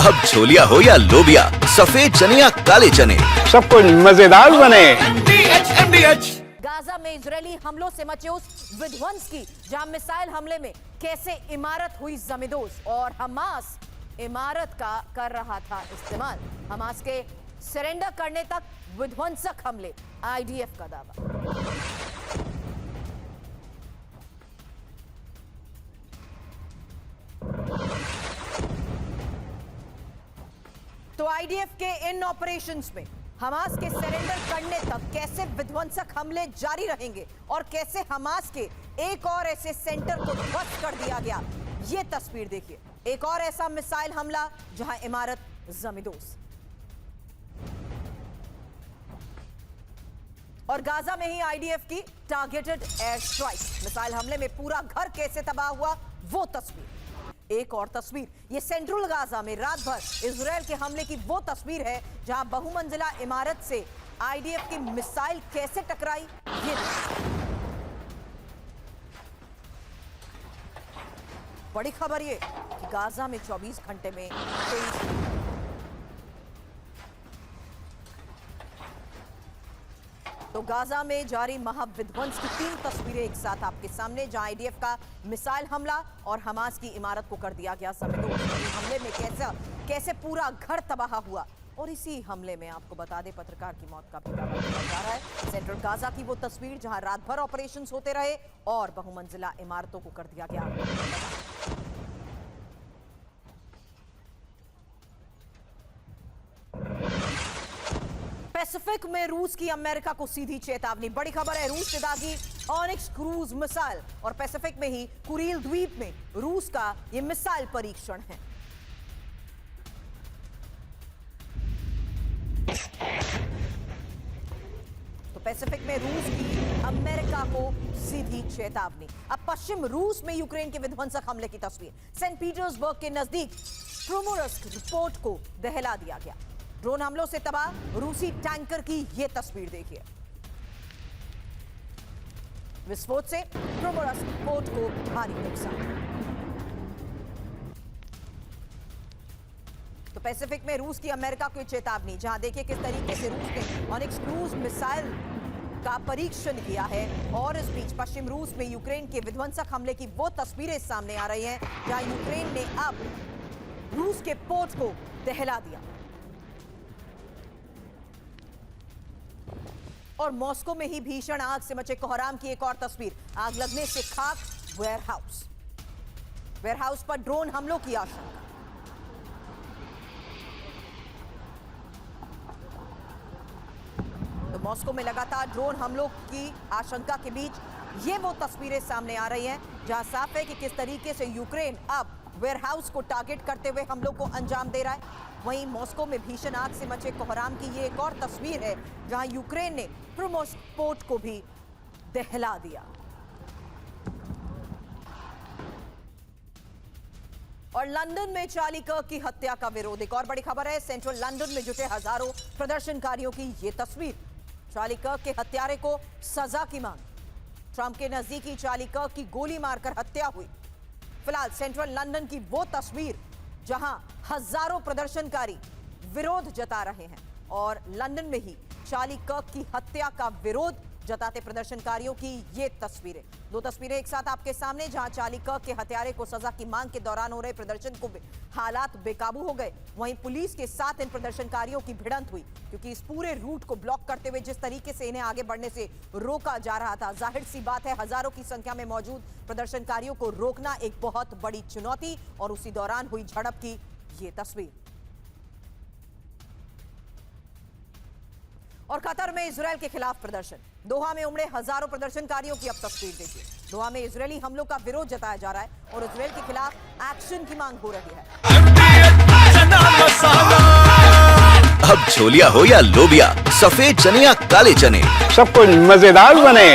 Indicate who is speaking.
Speaker 1: अब छोलिया हो या लोबिया, सफेद चने या काले चने,
Speaker 2: सब कुछ मजेदार बने।
Speaker 3: गाजा में इजरायली हमलों से मचे उस विध्वंस की जहां मिसाइल हमले में कैसे इमारत हुई जमींदोज और हमास इमारत का कर रहा था इस्तेमाल। हमास के सरेंडर करने तक विध्वंसक हमले, आईडीएफ का दावा। तो आईडीएफ के इन ऑपरेशंस में हमास के सरेंडर करने तक कैसे विध्वंसक हमले जारी रहेंगे और कैसे हमास के एक और ऐसे सेंटर को ध्वस्त कर दिया गया, ये तस्वीर देखिए। एक और ऐसा मिसाइल हमला जहां इमारत जमींदोज। और गाजा में ही आईडीएफ की टारगेटेड एयर स्ट्राइक, मिसाइल हमले में पूरा घर कैसे तबाह हुआ, वो तस्वीर। एक और तस्वीर, ये सेंट्रल गाजा में रात भर इजरायल के हमले की वो तस्वीर है जहां बहुमंजिला इमारत से आईडीएफ की मिसाइल कैसे टकराई, ये बड़ी खबर ये कि गाजा में 24 घंटे में 23 तो गाजा में जारी महाविध्वंस की 3 तस्वीरें एक साथ आपके सामने, जहां आईडीएफ का मिसाइल हमला और हमास की इमारत को कर दिया गया जमींदोज। हमले में कैसे पूरा घर तबाह हुआ और इसी हमले में आपको बता दें पत्रकार की मौत का भी दावा किया जा रहा है। सेंट्रल गाजा की वो तस्वीर जहां रात भर ऑपरेशंस होते रहे और बहुमंजिला इमारतों को कर दिया गया। पैसिफिक में रूस की अमेरिका को सीधी चेतावनी, बड़ी खबर है। रूस से दागी ऑनिक्स क्रूज मिसाइल और पैसिफिक में ही कुरील द्वीप में रूस का यह मिसाइल परीक्षण है। तो पैसिफिक में रूस की अमेरिका को सीधी चेतावनी। अब पश्चिम रूस में यूक्रेन के विध्वंसक हमले की तस्वीर, सेंट पीटर्सबर्ग के नजदीक प्रोमोरस्क रिपोर्ट को दहला दिया गया। ड्रोन हमलों से तबाह रूसी टैंकर की यह तस्वीर देखिए। विस्फोट से प्रोमोरस्क पोर्ट को भारी नुकसान। तो पैसिफिक में रूस की अमेरिका को चेतावनी, जहां देखिए किस तरीके से रूस ने ऑनिक्स क्रूज मिसाइल का परीक्षण किया है। और इस बीच पश्चिम रूस में यूक्रेन के विध्वंसक हमले की वो तस्वीरें सामने आ रही हैं, जहां यूक्रेन ने अब रूस के पोर्ट को दहला दिया। और मॉस्को में ही भीषण आग से मचे कोहराम की एक और तस्वीर, आग लगने से खाक वेयरहाउस पर ड्रोन हमलों की आशंका। तो मॉस्को में लगातार ड्रोन हमलों की आशंका के बीच ये वो तस्वीरें सामने आ रही हैं, जहां साफ है कि किस तरीके से यूक्रेन अब वेयरहाउस को टारगेट करते हुए हमलों को अंजाम दे रहा है। वहीं मॉस्को में भीषण आग से मचे कोहराम की ये एक और तस्वीर है, जहां यूक्रेन ने प्रोमोरस्क पोर्ट को भी दहला दिया। और लंदन में चार्ली कर्क की हत्या का विरोध, एक और बड़ी खबर है। सेंट्रल लंदन में जुटे हजारों प्रदर्शनकारियों की ये तस्वीर, चार्ली कर्क के हत्यारे को सजा की मांग। ट्रंप के नजदीकी चार्ली कर्क की गोली मारकर हत्या हुई। फिलहाल सेंट्रल लंदन की वो तस्वीर जहां हजारों प्रदर्शनकारी विरोध जता रहे हैं और लंदन में ही चार्ली कर्क की हत्या का विरोध जताते प्रदर्शनकारियों की ये तस्वीरें। 2 तस्वीरें एक साथ आपके सामने, जहां चार्ली कर्क के हत्यारे को सजा की मांग के दौरान हो रहे प्रदर्शन को हालात बेकाबू हो गए। वहीं पुलिस के साथ इन प्रदर्शनकारियों की भिड़ंत हुई, क्योंकि इस पूरे रूट को ब्लॉक करते हुए जिस तरीके से इन्हें आगे बढ़ने से रोका जा रहा था, जाहिर सी बात है हजारों की संख्या में मौजूद प्रदर्शनकारियों को रोकना एक बहुत बड़ी चुनौती। और उसी दौरान हुई झड़प की ये तस्वीर। और कतर में इजरायल के खिलाफ प्रदर्शन, दोहा में उमड़े हजारों प्रदर्शनकारियों की अब तस्वीर देखिए। दोहा में इजरायली हमलों का विरोध जताया जा रहा है और इजरायल के खिलाफ एक्शन की मांग हो रही है।
Speaker 1: अब छोलिया हो या लोबिया, सफेद चने या काले चने,
Speaker 2: सब कुछ मजेदार बने।